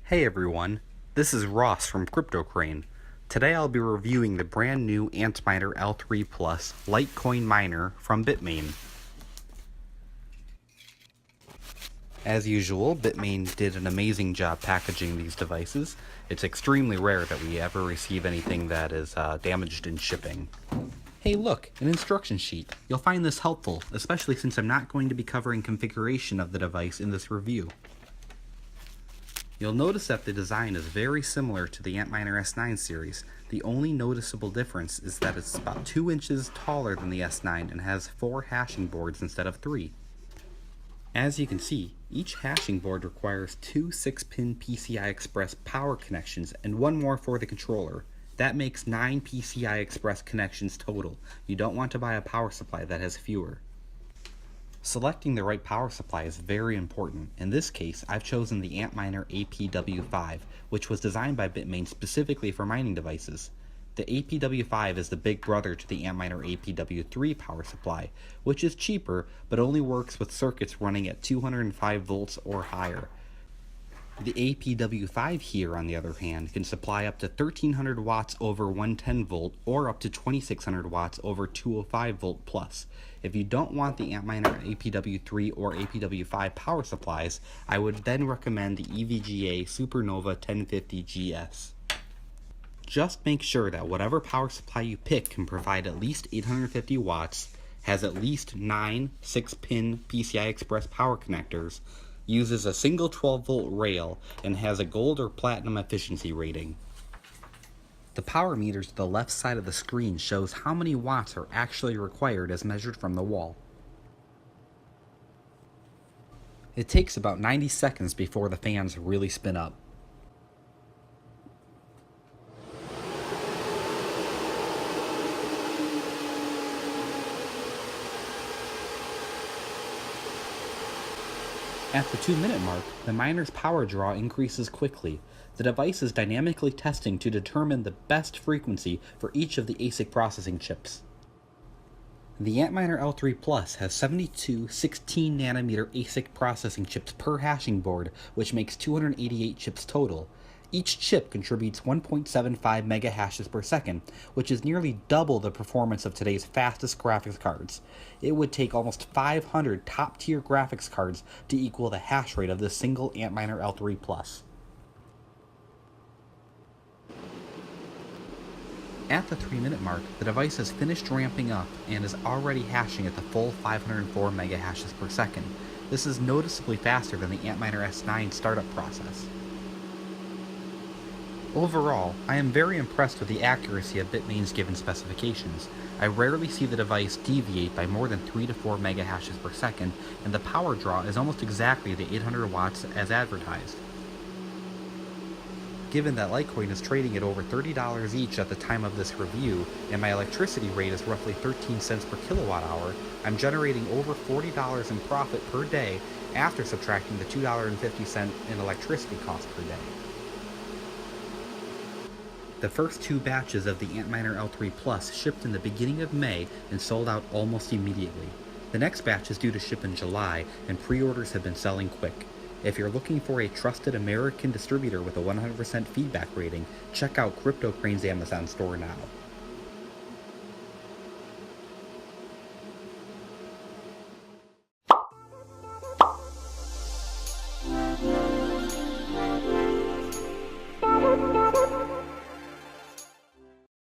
Hey everyone, this is Ross from CryptoCrane. Today I'll be reviewing the brand new Antminer L3 Plus Litecoin Miner from Bitmain. As usual, Bitmain did an amazing job packaging these devices. It's extremely rare that we ever receive anything that is damaged in shipping. Hey look, an instruction sheet. You'll find this helpful, especially since I'm not going to be covering configuration of the device in this review. You'll notice that the design is very similar to the Antminer S9 series. The only noticeable difference is that it's about 2 inches taller than the S9 and has 4 hashing boards instead of 3. As you can see, each hashing board requires 2 6-pin PCI Express power connections and 1 more for the controller. That makes 9 PCI Express connections total. You don't want to buy a power supply that has fewer. Selecting the right power supply is very important. In this case, I've chosen the Antminer APW5, which was designed by Bitmain specifically for mining devices. The APW5 is the big brother to the Antminer APW3 power supply, which is cheaper but only works with circuits running at 205 volts or higher. The APW5 here, on the other hand, can supply up to 1300 watts over 110 volt or up to 2600 watts over 205 volt plus. If you don't want the Antminer APW3 or APW5 power supplies, I would then recommend the EVGA Supernova 1050GS. Just make sure that whatever power supply you pick can provide at least 850 watts, has at least 9 6-pin PCI Express power connectors, uses a single 12-volt rail, and has a gold or platinum efficiency rating. The power meter to the left side of the screen shows how many watts are actually required as measured from the wall. It takes about 90 seconds before the fans really spin up. At the 2-minute mark, the miner's power draw increases quickly. The device is dynamically testing to determine the best frequency for each of the ASIC processing chips. The Antminer L3 Plus has 72 16nm ASIC processing chips per hashing board, which makes 288 chips total. Each chip contributes 1.75 megahashes per second, which is nearly double the performance of today's fastest graphics cards. It would take almost 500 top-tier graphics cards to equal the hash rate of this single Antminer L3 Plus. At the 3-minute mark, the device has finished ramping up and is already hashing at the full 504 megahashes per second. This is noticeably faster than the Antminer S9 startup process. Overall, I am very impressed with the accuracy of Bitmain's given specifications. I rarely see the device deviate by more than 3 to 4 megahashes per second, and the power draw is almost exactly the 800 watts as advertised. Given that Litecoin is trading at over $30 each at the time of this review, and my electricity rate is roughly 13 cents per kilowatt hour, I'm generating over $40 in profit per day after subtracting the $2.50 in electricity cost per day. The first 2 batches of the Antminer L3 Plus shipped in the beginning of May and sold out almost immediately. The next batch is due to ship in July, and pre-orders have been selling quick. If you're looking for a trusted American distributor with a 100% feedback rating, check out CryptoCrane's Amazon store now.